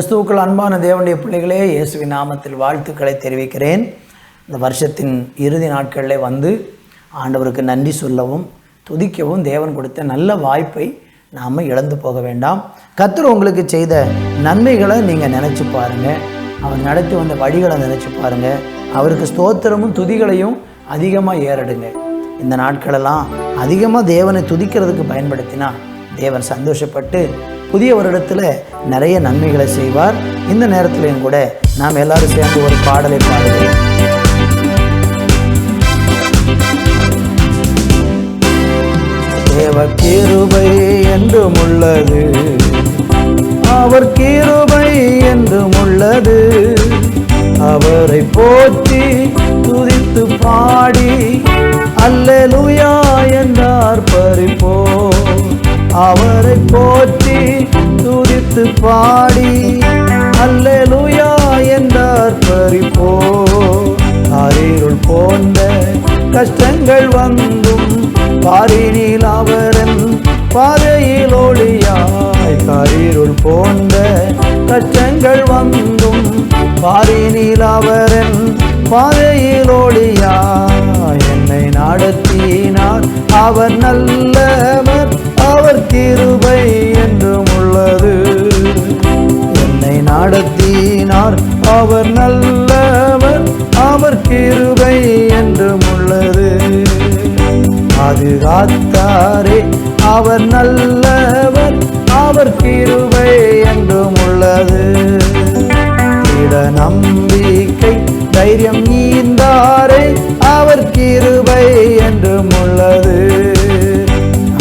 கிறிஸ்துவுக்குள் அன்பான தேவனுடைய பிள்ளைகளே, இயேசுவின் நாமத்தில் வாழ்த்துக்களை தெரிவிக்கிறேன். இந்த வருஷத்தின் இறுதி நாட்களில் வந்து ஆண்டவருக்கு நன்றி சொல்லவும் துதிக்கவும் தேவன் கொடுத்த நல்ல வாய்ப்பை நாம் இழந்து போக வேண்டாம். கர்த்தர் உங்களுக்கு செய்த நன்மைகளை நீங்கள் நினச்சி பாருங்கள். அவர் நடத்தி வந்த வழிகளை நினச்சி பாருங்கள். அவருக்கு ஸ்தோத்திரமும் துதிகளையும் அதிகமாக ஏறடுங்க. இந்த நாட்களெல்லாம் அதிகமாக தேவனை துதிக்கிறதுக்கு பயன்படுத்தினா தேவன் சந்தோஷப்பட்டு புதிய வருடத்தில் நிறைய நன்மைகளை செய்வார். இந்த நேரத்திலையும் கூட நாம் எல்லாரும் சேர்ந்து ஒரு பாடலை பாடுவோம். தேவ கிருபை என்றும் உள்ளது, அவர் கிருபை என்றும் உள்ளது. அவரை போற்றி துதித்து பாடி அல்லேலூயா என்றார் பரிப்போ. அவரை போற்றி துதித்து பாடி அல்லேலூயா என்றார் பரிப்போ. காரிருள் போன்ற கஷ்டங்கள் வந்தும் பாரினில் அவரன் பாதையில் ஒளியாய். காரிருள் போன்ற கஷ்டங்கள் வந்தும் பாரினில் அவரன் பாதையில் ஒளியாய். என்னை நடத்தினார் அவர் நல்லவர், அவர் கிருபை என்றும் உள்ளது. என்னை நடத்தினார் அவர் நல்லவர், அவர் கிருபை என்றும் உள்ளது. பாதுகாத்தாரே அவர் நல்லவர், அவர் கிருபை என்றும் உள்ளது. இட நம்பிக்கை தைரியம் நீந்தாரே, அவர் கிருபை என்றும் உள்ளது.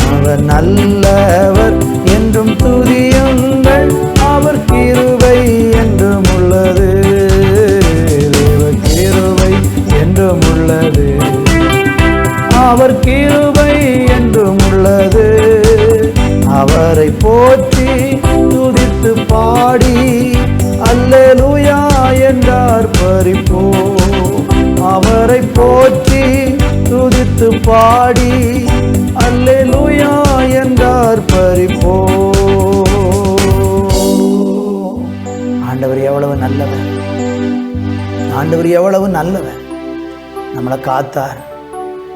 அவர் நல்லவர் என்றும் துதியுங்கள், அவர் கிருபை என்றும் உள்ளது. தேவ கிருபை என்றும் உள்ளது, அவர் கிருபை என்றும் உள்ளது. அவரை போற்றி துதித்து பாடி அல்லேலூயா என்றார் பரிப்போ. அவரை போற்றி துதித்து பாடி அல்லேலூயா என்றார் பரிப்போ. ஆண்டவர் எவ்வளவு நல்லவர், ஆண்டவர் எவ்வளவு நல்லவர். நம்மளை காத்தார்,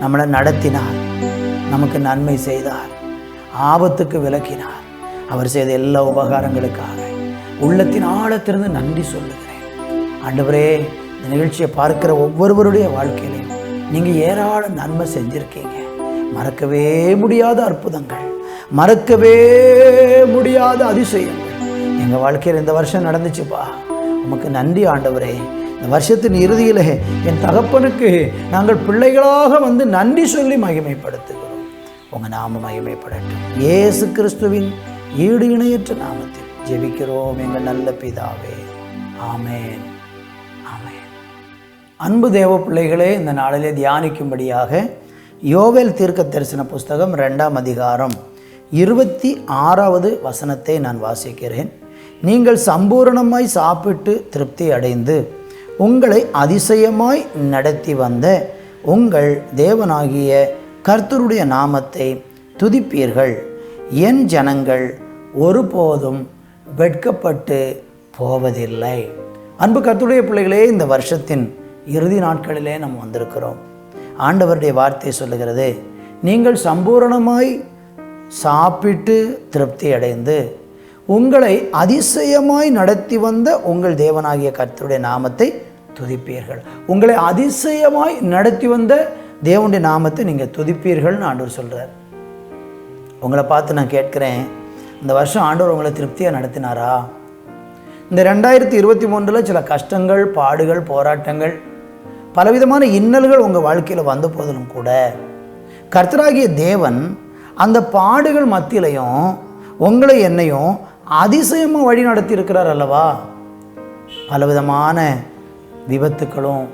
நம்மளை நடத்தினார், நமக்கு நன்மை செய்தார், ஆபத்துக்கு விலக்கினார். அவர் செய்த எல்லா உபகாரங்களுக்காக உள்ளத்தின் ஆழத்திலிருந்து நன்றி சொல்லுகிறேன். ஆண்டவரே, இந்த நிகழ்ச்சியை பார்க்கிற ஒவ்வொருவருடைய வாழ்க்கையிலையும் நீங்கள் ஏராள நன்மை செஞ்சுருக்கீங்க. மறக்கவே முடியாத அற்புதங்கள், மறக்கவே முடியாத அதிசயங்கள் எங்கள் வாழ்க்கையில் இந்த வருஷம் நடந்துச்சுப்பா. உமக்கு நன்றி ஆண்டவரே. இந்த வருஷத்தின் இறுதியில் என் தகப்பனுக்கு நாங்கள் பிள்ளைகளாக வந்து நன்றி சொல்லி மகிமைப்படுத்துகிறோம். உங்கள் நாமம் மகிமைப்படட்டும். இயேசு கிறிஸ்துவின் ஈடு இணையற்ற நாமத்தில் ஜெபிக்கிறோம் எங்கள் நல்ல பிதாவே. ஆமேன், ஆமேன். அன்பு தேவ பிள்ளைகளே, இந்த நாளிலே தியானிக்கும்படியாக யோவேல் தீர்க்க தரிசன புஸ்தகம் 2ஆம் அதிகாரம் 26வது வசனத்தை நான் வாசிக்கிறேன். நீங்கள் சம்பூரணமாய் சாப்பிட்டு திருப்தி அடைந்து உங்களை அதிசயமாய் நடத்தி வந்த உங்கள் தேவனாகிய கர்த்தருடைய நாமத்தை துதிப்பீர்கள். என் ஜனங்கள் ஒருபோதும் வெட்கப்பட்டு போவதில்லை. அன்பு கர்த்தருடைய பிள்ளைகளே, இந்த வருஷத்தின் இறுதி நாட்களிலே நம்ம வந்திருக்கிறோம். ஆண்டவருடைய வார்த்தை சொல்லுகிறது, நீங்கள் சம்பூரணமாய் சாப்பிட்டு திருப்தி அடைந்து உங்களை அதிசயமாய் நடத்தி வந்த உங்கள் தேவனாகிய கர்த்தருடைய நாமத்தை துதிப்பீர்கள். உங்களை அதிசயமாய் நடத்தி வந்த தேவனுடைய நாமத்தை நீங்கள் துதிப்பீர்கள்னு ஆண்டவர் சொல்கிறார். உங்களை பார்த்து நான் கேட்குறேன், இந்த வருஷம் ஆண்டவர் உங்களை திருப்தியாக நடத்தினாரா? இந்த 2023 சில கஷ்டங்கள், பாடுகள், போராட்டங்கள், பலவிதமான இன்னல்கள் உங்கள் வாழ்க்கையில் வந்த போதிலும் கூட கர்த்தராகிய தேவன் அந்த பாடுகள் மத்தியிலையும் உங்களை என்னையும் அதிசயமாக வழி நடத்தி இருக்கிறார் அல்லவா? பலவிதமான விபத்துக்களும்,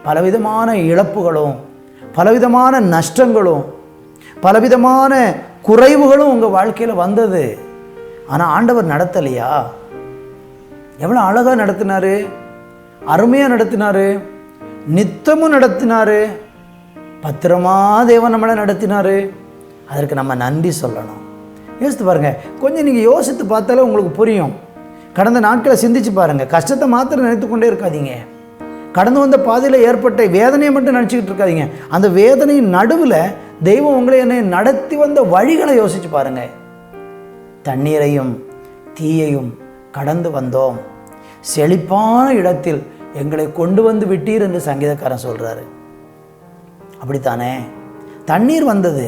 பலவிதமான இழப்புகளும், பலவிதமான நஷ்டங்களும், பலவிதமான குறைவுகளும் உங்கள் வாழ்க்கையில் வந்தது. ஆனால் ஆண்டவர் நடத்தலையா? எவ்வளோ அழகாக நடத்தினார், அருமையாக நடத்தினார், நித்தமும் நடத்தினார், பத்திரமா தேவன் நம்மளை நடத்தினார். அதற்கு நம்ம நன்றி சொல்லணும். யோசித்து பாருங்கள். கொஞ்சம் நீங்கள் யோசித்து பார்த்தாலே உங்களுக்கு புரியும். கடந்த நாட்களை சிந்திச்சு பாருங்கள். கஷ்டத்தை மாத்திரம் நினைத்து கொண்டே இருக்காதீங்க. கடந்து வந்த பாதையில் ஏற்பட்ட வேதனையை மட்டும் நினச்சிக்கிட்டு இருக்காதீங்க. அந்த வேதனையின் நடுவில் தெய்வம் உங்களை என்னை நடத்தி வந்த வழிகளை யோசிச்சு பாருங்கள். தண்ணீரையும் தீயையும் கடந்து வந்தோம், செழிப்பான இடத்தில் எங்களை கொண்டு வந்து விட்டீர் என்று சங்கீதக்காரன் சொல்கிறாரு. அப்படித்தானே? தண்ணீர் வந்தது,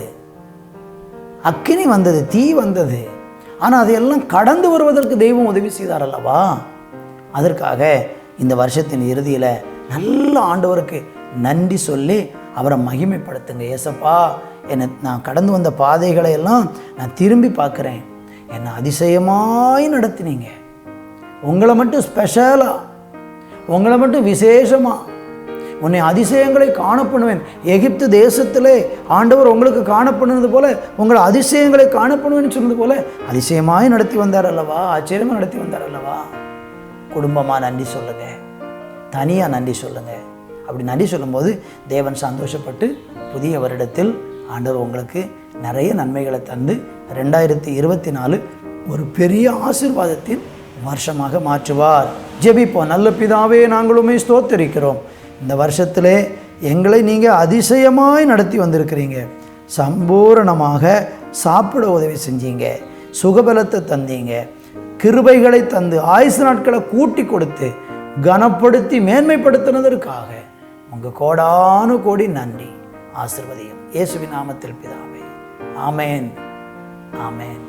அக்கினி வந்தது, தீ வந்தது. ஆனால் அதையெல்லாம் கடந்து வருவதற்கு தெய்வம் உதவி செய்தார் அல்லவா? அதற்காக இந்த வருஷத்தின் இறுதியில் நல்ல ஆண்டவருக்கு நன்றி சொல்லி அவரை மகிமைப்படுத்துங்க. ஏசப்பா, நான் கடந்து வந்த பாதைகளை எல்லாம் நான் திரும்பி பார்க்குறேன், என்னை அதிசயமாய் நடத்தினீங்க. உங்களை மட்டும் ஸ்பெஷலாக, உங்களை மட்டும் விசேஷமாக உன்னை அதிசயங்களை காணப்படுவேன். எகிப்து தேசத்திலே ஆண்டவர் உங்களுக்கு காணப்படுவது போல உங்களை அதிசயங்களை காணப்படுவேன்னு சொன்னது போல அதிசயமாய் நடத்தி வந்தார் அல்லவா? ஆச்சரியமாக நடத்தி வந்தார் அல்லவா? குடும்பமாக நன்றி சொல்லுங்கள், தனியாக நன்றி சொல்லுங்கள். அப்படி நன்றி சொல்லும்போது தேவன் சந்தோஷப்பட்டு புதிய வருடத்தில் ஆண்டவர் உங்களுக்கு நிறைய நன்மைகளை தந்து 2024 ஒரு பெரிய ஆசீர்வாதத்தின் வருஷமாக மாற்றுவார். ஜெபிப்போம். நல்ல பிதாவே, நாங்களுமே ஸ்தோத்திரிக்கிறோம். இந்த வருஷத்திலே எங்களை நீங்கள் அதிசயமாய் நடத்தி வந்திருக்கிறீங்க. சம்பூரணமாக சாப்பிட உதவி செஞ்சீங்க, சுகபலத்தை தந்தீங்க, கிருபைகளை தந்து ஆயுசு நாட்களை கூட்டி கொடுத்து கனப்படுத்தி மேன்மைப்படுத்தினதற்காக உங்கள் கோடானு கோடி நன்றி. ஆசீர்வதியும். இயேசுவின் நாமத்தில் பிதாவே. ஆமேன், ஆமேன்.